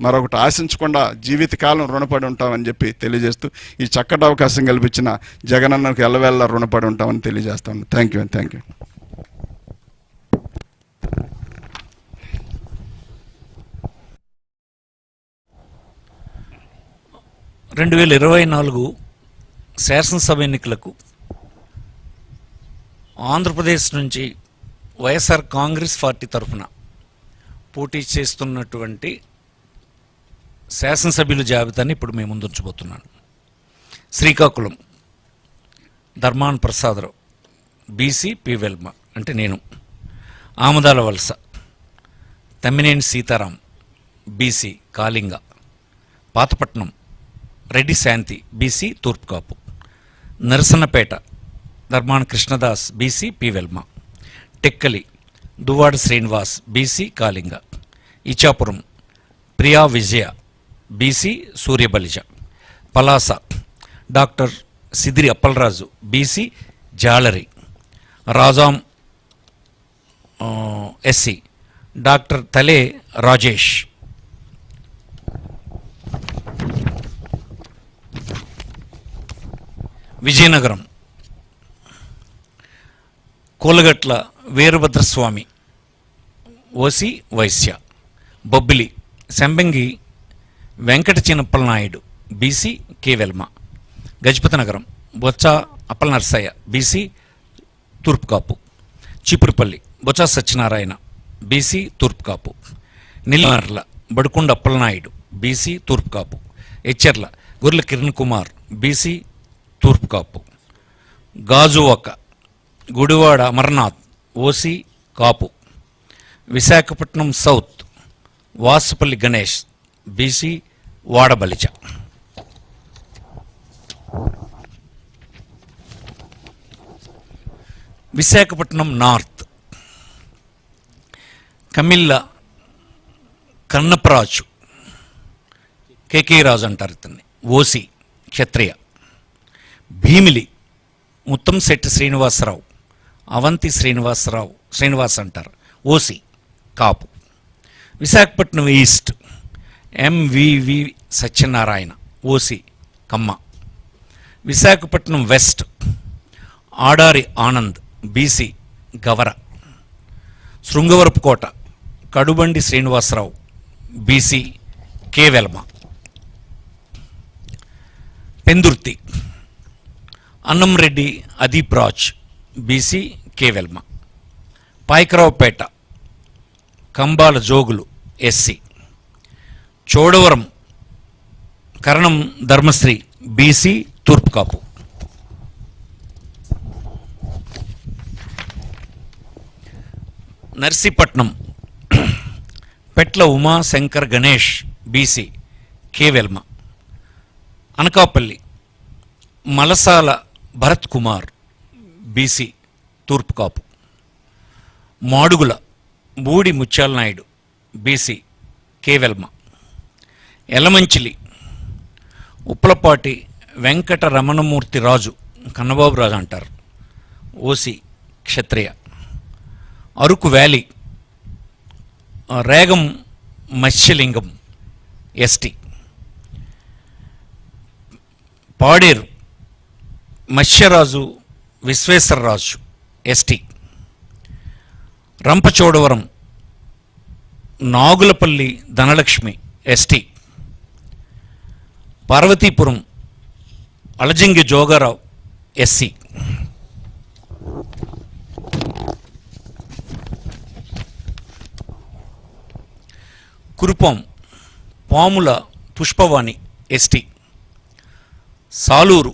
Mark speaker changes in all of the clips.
Speaker 1: మరొకటి ఆశించకుండా జీవితకాలం రుణపడి ఉంటామని చెప్పి తెలియజేస్తూ ఈ చక్కటి అవకాశం కల్పించిన జగనన్నకు ఎల్లవేళ రుణపడి ఉంటామని తెలియజేస్తాను. Thank you.
Speaker 2: 2024 శాసనసభ ఎన్నికలకు ఆంధ్రప్రదేశ్ నుంచి వైఎస్ఆర్ కాంగ్రెస్ పార్టీ తరఫున పోటీ చేస్తున్నటువంటి శాసనసభ్యుల జాబితాని ఇప్పుడు మేము ముందుంచబోతున్నాను. శ్రీకాకుళం ధర్మాన్ ప్రసాదరావు, బీసీ, పి వెల్మ అంటే నేను. Amadala Valasa Tammineni Sitaram, BC, Kalinga. Pathapatnam Reddy Shanti, BC, Turpukapu. Narasannapeta Dharmana Krishnadas, BC, P Velama. Tekkali Duvvada Srinivas, BC, Kalinga. Ichchapuram Priya Vijaya, BC, Suryabalija. Palasa doctor Sidiri Appalaraju, BC, Jalari. Rajam SC doctor Tale Rajesh. Vizianagaram Kolagatla Veerabhadraswamy, OC, Vaishya. Bobbili Sambangi Venkata Chinnappala Naidu, BC, K Velama. Gajapathi Nagaram Botcha Appala Narsaiah, BC, Turpu Kapu. Cheepurupalli Botcha Satyanarayana, BC, Turpukapu. Nellimarla Badukonda Appalanaidu, BC, Turpukapu. Etcherla Gorrela Kiran Kumar, BC, Turpukapu. Gajuwaka Gudivada Amarnath, OC, Kapu. Visakhapatnam South Vasupalli Ganesh, BC, Vadabalija. Visakhapatnam North Kamilla Kannaparaju, KK Raju అంటారు ఇతన్ని, ఓసీ, క్షత్రియ. భీమిలి ముత్తంశెట్టి శ్రీనివాసరావు, అవంతి శ్రీనివాస్ అంటారు, OC, Kapu. Visakhapatnam East MVV Satyanarayana, OC, Kamma. Visakhapatnam West Adari Anand, BC, Gavara. Srungavarapukota Kadubandi Srinivasarao, BC, K Velama. Pendurthi Annamreddy Adeep Raj, BC, K Velma. Payakaraopeta Kambala Jogulu, SC. Chodavaram Karanam Dharmasri, BC, Turpukapu. Narsipatnam Petla Umashankar Ganesh, BC, K Velama. Anakapalli Malasala Bharath Kumar, BC, Turpukapu. Madugula Budi Mutyala Naidu, BC, K Velama. Elamanchili Uppalapati Venkata Ramanamurthy Raju, Kannababu Raju అంటారు, OC, Kshatriya. Araku Valley Regam Matsyalingam, ST. Paderu Matsyaraju Visweswararaju, ST. Rampachodavaram Nagulapalli Dhanalakshmi, ST. Parvathipuram Alajangi Jogarao, SC. Kurupam Pamula Pushpavani, ST. Salur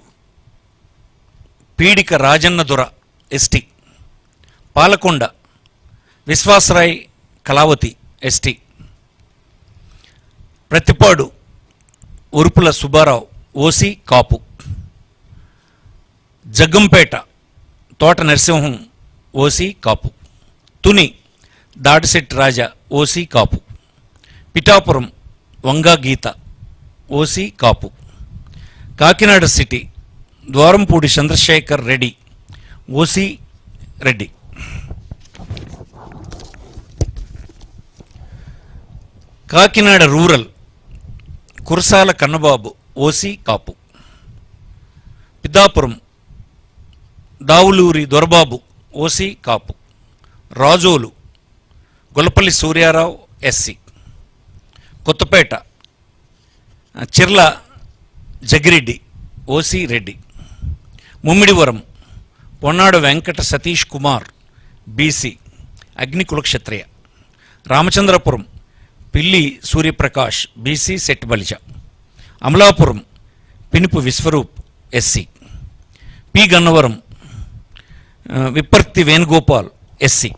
Speaker 2: Peedika Rajannadora, ST. Palakonda Viswasarai Kalavathi, ST. Prathipadu Urupula Subbarao, OC, Kapu. Jaggampeta Thota Narasimham, OC, Kapu. Tuni Dadisetti Raja, OC, Kapu. Pithapuram Vanga Geetha, OC, Kapu. Kakinada City Dwarampudi Chandrasekhar Reddy, OC, Reddy. Kakinada Rural Kurasala Kannababu OC Kapu. Pithapuram Davuluri Dorababu OC Kapu. Razole Gollapalli Suryarao SC. Kothapeta Chirla Jaggireddy OC Reddy. Mummidivaram Ponnada Venkata Satish Kumar BC Agnikula Kshatriya. Ramachandrapuram Pilli Suryaprakash BC Set Balija. Amalapuram Pinipe Viswaroop SC. P Gannavaram Vipparthi Venugopal SC.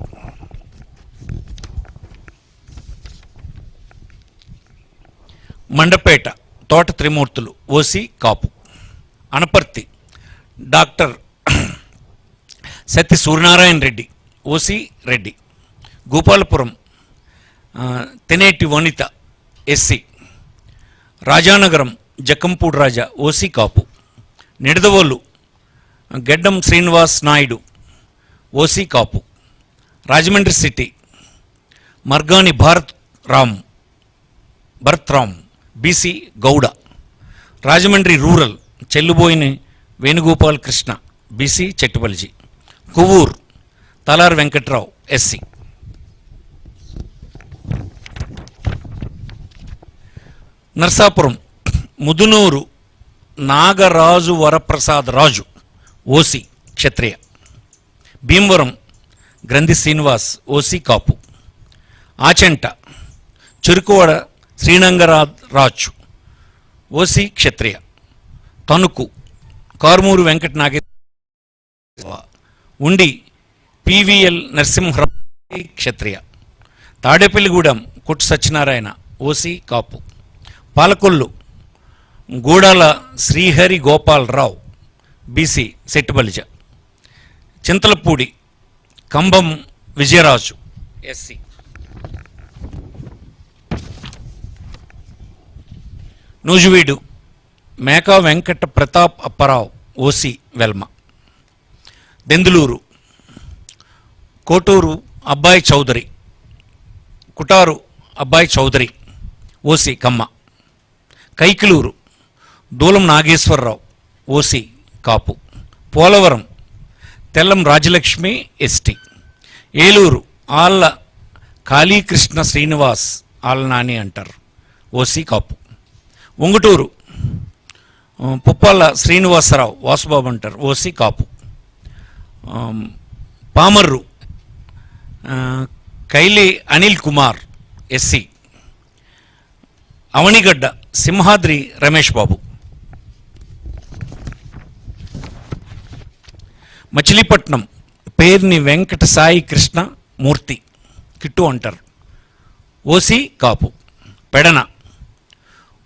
Speaker 2: Mandapeta తోట Trimurthulu OC Kapu. Anaparthi doctor Satya Suryanarayana Reddy OC Reddy. Gopalapuram Taneti Vanitha SC. Rajanagaram Jakkampudi Raja OC Kapu. Nidadavole Geddam Srinivas Naidu OC Kapu. Rajahmundry City Margani Bharath Ram BC Gouda. Rajahmundry Rural Chelluboina Venugopal Krishna BC Chettubalija. Kovvur Talari Venkatrao SC. Narsapuram Mudunuri Nagaraju Varaprasad Raju OC Kshatriya. Bhimavaram Grandhi Srinivas OC Kapu. Achanta Cherukuvada Srinangaraju OC Kshatriya. Tanuku Karumuri Venkata Nageswara. Undi PVL Narasimharao Kshatriya. Tadepalligudem కొట్టు Satyanarayana OC కాపు. Palakollu గూడాల Srihari Gopalarao BC సెట్టుబలిజ. Chintalapudi కంబం Vijayaraju SC. Nuzvid Meka Venkata Pratap Apparao OC Velma. Denduluru Koturu అబ్బాయి చౌదరి. కుటారు అబ్బాయి Chowdary OC కమ్మ. కైకిలూరు దూలం Nageswararao OC కాపు. Polavaram Tellam Rajalakshmi ST. Eluru Alla Kalikrishna Srinivas Alla Nani అంటారు OC కాపు. ఉంగుటూరు పుప్పాల శ్రీనివాసరావు వాసుబాబు అంటారు OC కాపు. Pamarru కైలే Anil Kumar SC. Avanigadda Simhadri Ramesh Babu. Machilipatnam Perni Venkata Sai Krishna మూర్తి kit అంటారు OC Kapu. Pedana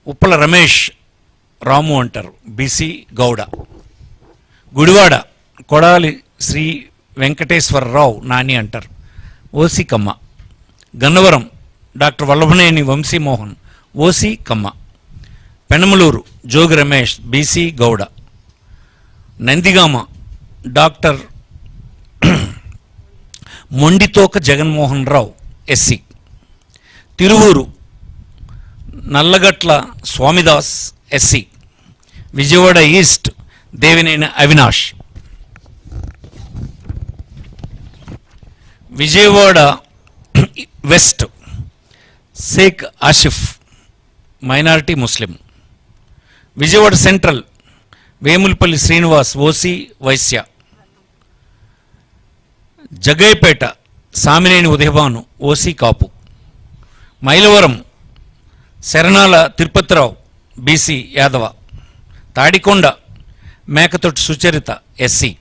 Speaker 2: Uppala Ramesh Ramu అంటారు BC Gouda. Gudivada Kodali Sri Venkateswararao Nani అంటారు OC Kamma. Gannavaram doctor Vallabhaneni Vamsimohan OC Kamma. Penamaluru Jogi Ramesh BC Gouda. Nandigama doctor Monditoka Jaganmohan Rao SC. Tiruvuru Nallagatla Swamidas SC. Vijayawada East Devineni Avinash. Vijayawada West Shaik Asif minority Muslim. Vijayawada Central Vemulapalli Srinivas OC Vaishya. Jaggayyapeta Samineni Udayabhanu OC Kapu. Mylavaram Saranala Tirupathirao BC Yadava. Tadikonda Mekathoti Sucharitha SC.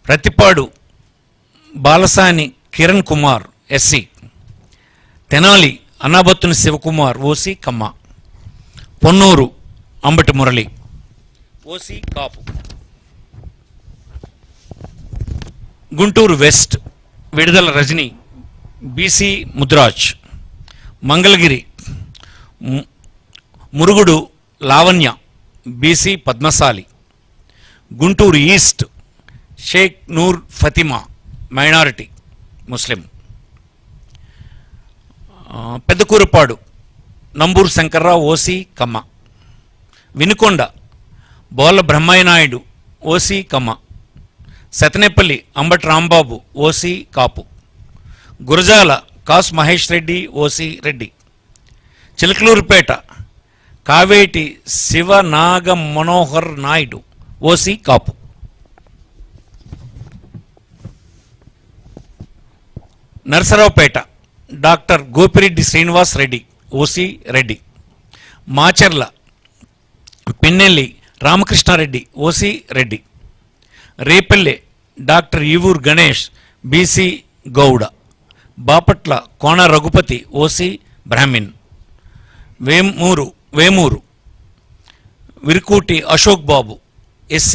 Speaker 2: Prathipadu Balasani Kiran Kumar SC. Tenali Annabathuni Sivakumar OC Kamma. Ponnur Ambati Murali OC Kapu. Guntur West Vidadala Rajini BC Mudiraj. Mangalagiri Murugudu Lavanya BC Padmasali. Guntur East Shaik Noor Fathima minority Muslim. Pedakurapadu Namburu Sankarrao OC Kamma. Vinukonda Bolla Brahmaiah Naidu OC Kamma. Sattenapalli Ambati Rambabu OC Kapu. Gurazala Kasu Mahesh Reddy OC Reddy. Chilakaluripet Kaveti Sivanaga Manohar Naidu OC Kapu. Narasaraopet doctor Gopireddy Srinivas Reddy OC Reddy. Macherla Pinnelli Ramakrishnareddy OC Reddy. Repalle doctor Evuru Ganesh BC Gouda. Bapatla Kona Raghupathi OC Brahmin. Vemuru Virukuti Ashok Babu SC.